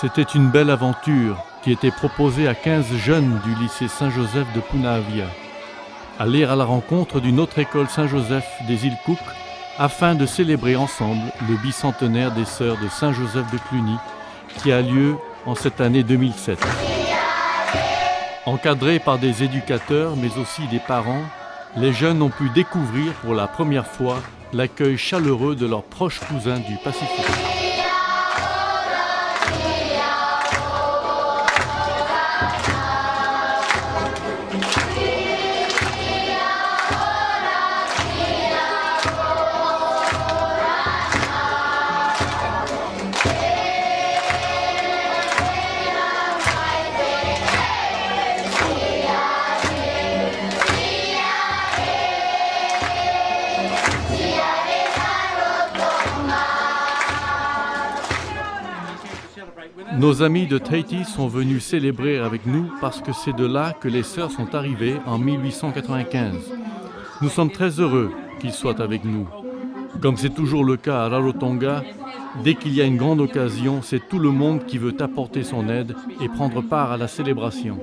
C'était une belle aventure qui était proposée à 15 jeunes du lycée Saint-Joseph de Punavia. Aller à la rencontre d'une autre école Saint-Joseph des îles Cook afin de célébrer ensemble le bicentenaire des sœurs de Saint-Joseph de Cluny qui a lieu en cette année 2007. Encadrés par des éducateurs mais aussi des parents, les jeunes ont pu découvrir pour la première fois l'accueil chaleureux de leurs proches cousins du Pacifique. Nos amis de Tahiti sont venus célébrer avec nous parce que c'est de là que les sœurs sont arrivées en 1895. Nous sommes très heureux qu'ils soient avec nous. Comme c'est toujours le cas à Rarotonga, dès qu'il y a une grande occasion, c'est tout le monde qui veut apporter son aide et prendre part à la célébration.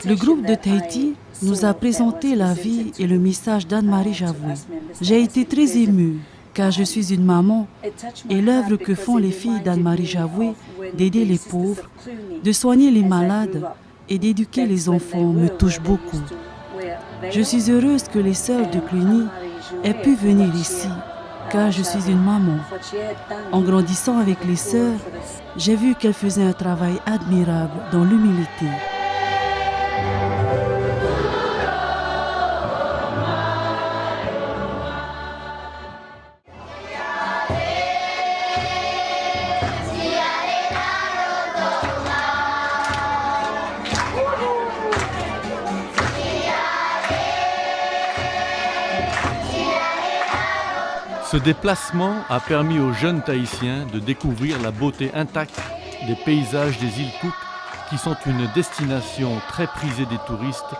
Le groupe de Tahiti nous a présenté la vie et le message d'Anne-Marie Javoué. J'ai été très émue car je suis une maman et l'œuvre que font les filles d'Anne-Marie Javoué d'aider les pauvres, de soigner les malades et d'éduquer les enfants me touche beaucoup. Je suis heureuse que les sœurs de Cluny aient pu venir ici car je suis une maman. En grandissant avec les sœurs, j'ai vu qu'elles faisaient un travail admirable dans l'humilité. Ce déplacement a permis aux jeunes Tahitiens de découvrir la beauté intacte des paysages des îles Cook, qui sont une destination très prisée des touristes,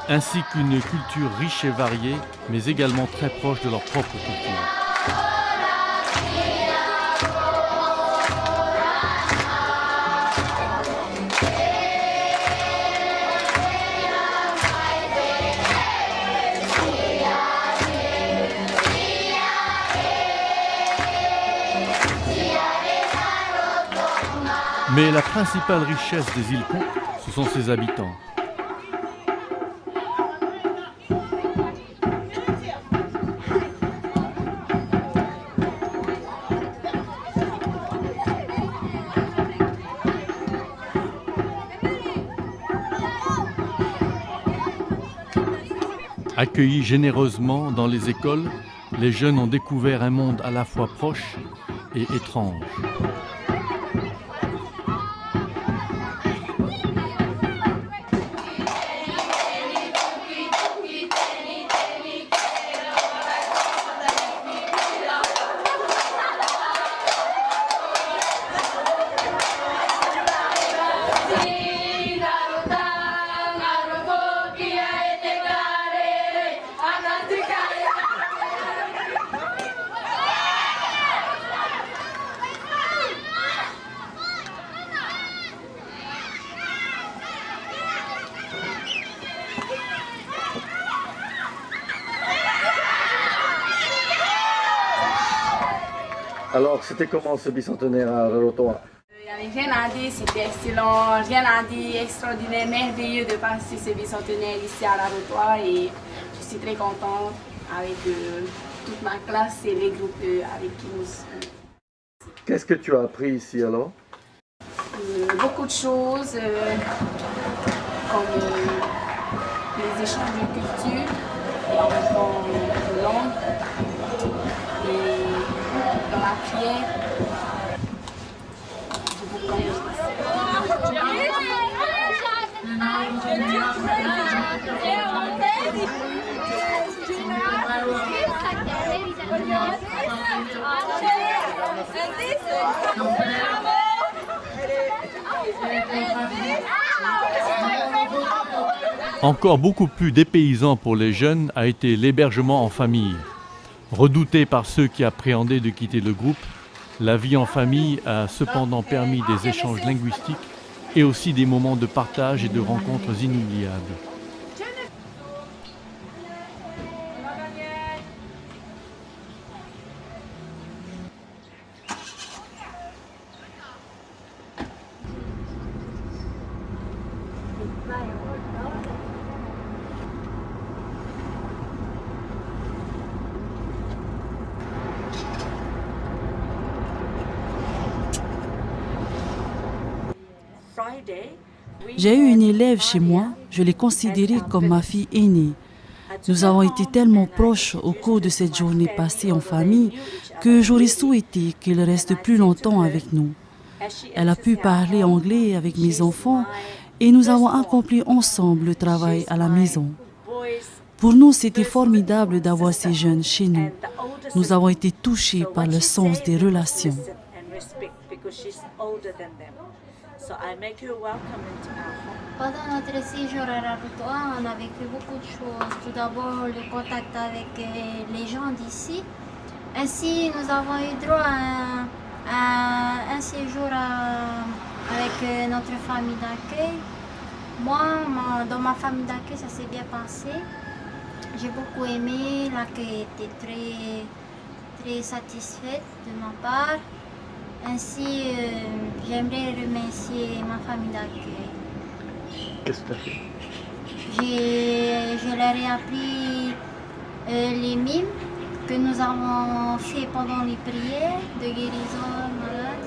ainsi qu'une culture riche et variée, mais également très proche de leur propre culture. Mais la principale richesse des îles Cook, ce sont ses habitants. Accueillis généreusement dans les écoles, les jeunes ont découvert un monde à la fois proche et étrange. Alors, c'était comment ce bicentenaire à Rarotonga? Rien à dire, c'était excellent, rien à dire, extraordinaire, merveilleux de passer ce bicentenaire ici à Rarotonga et je suis très contente avec toute ma classe et les groupes avec qui nous sommes. Qu'est-ce que tu as appris ici alors? Beaucoup de choses, comme les échanges de culture et en même temps de langue et dans la prière. J'ai beaucoup aimé. Encore beaucoup plus dépaysant pour les jeunes a été l'hébergement en famille. Redouté par ceux qui appréhendaient de quitter le groupe, la vie en famille a cependant permis des échanges linguistiques et aussi des moments de partage et de rencontres inoubliables. J'ai eu une élève chez moi, je l'ai considérée comme ma fille aînée. Nous avons été tellement proches au cours de cette journée passée en famille que j'aurais souhaité qu'elle reste plus longtemps avec nous. Elle a pu parler anglais avec mes enfants et nous avons accompli ensemble le travail à la maison. Pour nous, c'était formidable d'avoir ces jeunes chez nous. Nous avons été touchés par le sens des relations. Pendant notre séjour à Rarotonga, on a vécu beaucoup de choses. Tout d'abord, le contact avec les gens d'ici. Ainsi, nous avons eu droit à un séjour avec notre famille d'accueil. Moi, dans ma famille d'accueil, ça s'est bien passé. J'ai beaucoup aimé, l'accueil était très satisfaite de ma part. Ainsi, j'aimerais remercier ma famille d'accueil. Qu'est-ce que tu as fait? Je leur ai appris les mimes que nous avons fait pendant les prières de guérison malade.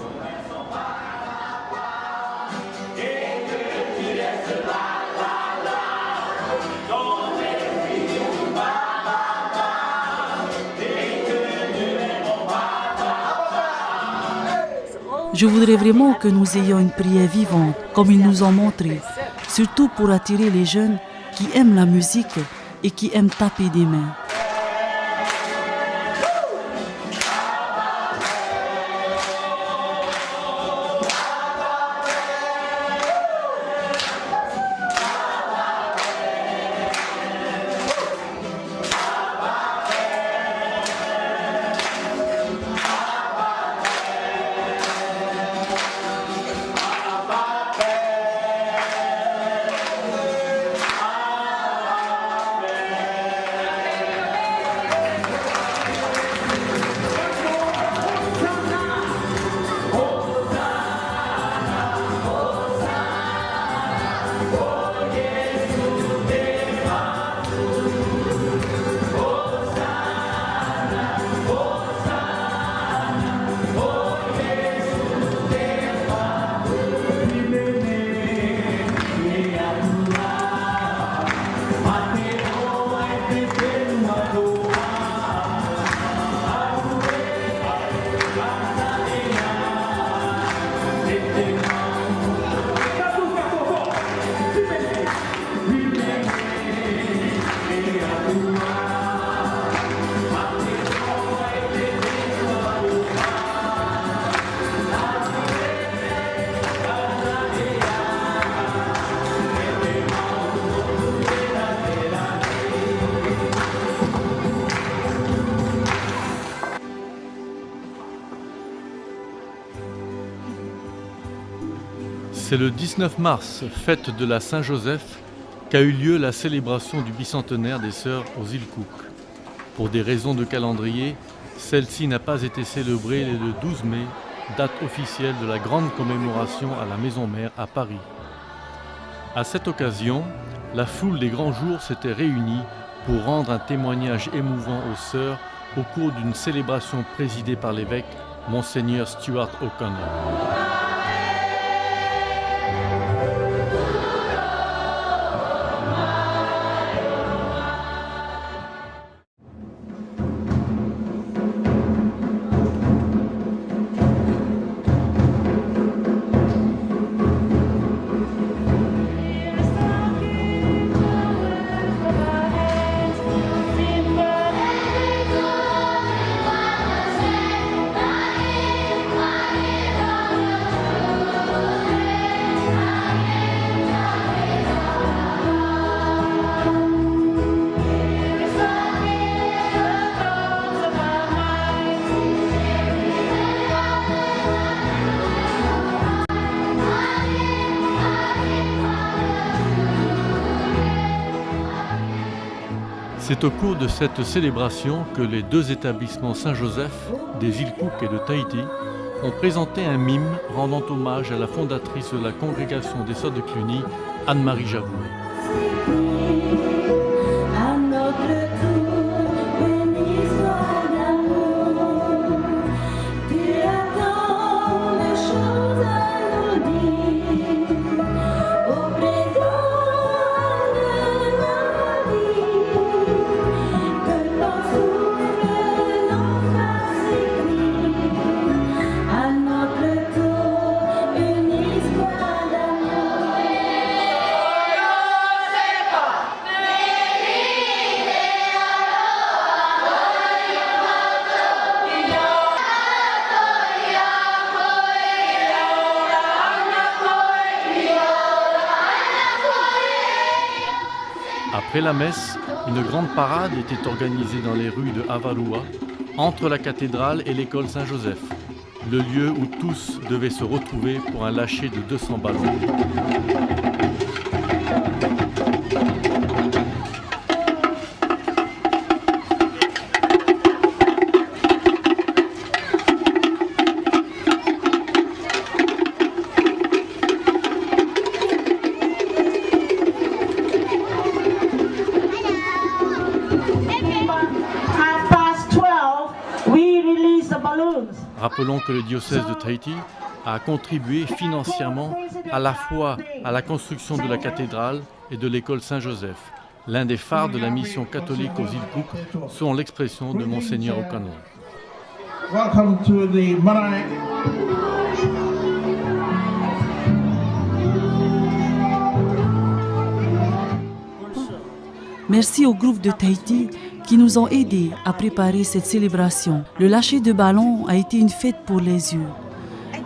Je voudrais vraiment que nous ayons une prière vivante, comme ils nous ont montré, surtout pour attirer les jeunes qui aiment la musique et qui aiment taper des mains. C'est le 19 mars, fête de la Saint-Joseph, qu'a eu lieu la célébration du bicentenaire des Sœurs aux îles Cook. Pour des raisons de calendrier, celle-ci n'a pas été célébrée le 12 mai, date officielle de la grande commémoration à la Maison Mère à Paris. À cette occasion, la foule des grands jours s'était réunie pour rendre un témoignage émouvant aux sœurs au cours d'une célébration présidée par l'évêque Monseigneur Stuart O'Connell. C'est au cours de cette célébration que les deux établissements Saint-Joseph, des îles Cook et de Tahiti, ont présenté un mime rendant hommage à la fondatrice de la congrégation des Sœurs de Cluny, Anne-Marie Javoué. Après la messe, une grande parade était organisée dans les rues de Avarua, entre la cathédrale et l'école Saint-Joseph, le lieu où tous devaient se retrouver pour un lâcher de 200 ballons. Rappelons que le diocèse de Tahiti a contribué financièrement à la fois à la construction de la cathédrale et de l'école Saint-Joseph, l'un des phares de la mission catholique aux îles Cook, selon l'expression de Monseigneur O'Connell. Merci au groupe de Tahiti qui nous ont aidés à préparer cette célébration. Le lâcher de ballons a été une fête pour les yeux.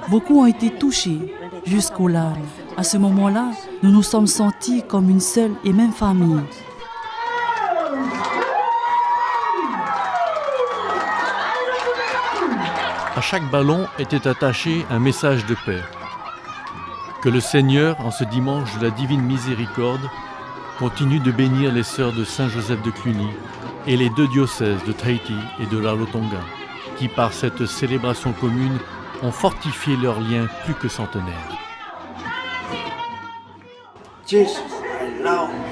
Beaucoup ont été touchés jusqu'aux larmes. À ce moment-là, nous nous sommes sentis comme une seule et même famille. À chaque ballon était attaché un message de paix. Que le Seigneur, en ce dimanche de la Divine Miséricorde, continue de bénir les sœurs de Saint-Joseph de Cluny et les deux diocèses de Tahiti et de Rarotonga, qui par cette célébration commune ont fortifié leurs liens plus que centenaires. Jesus, I love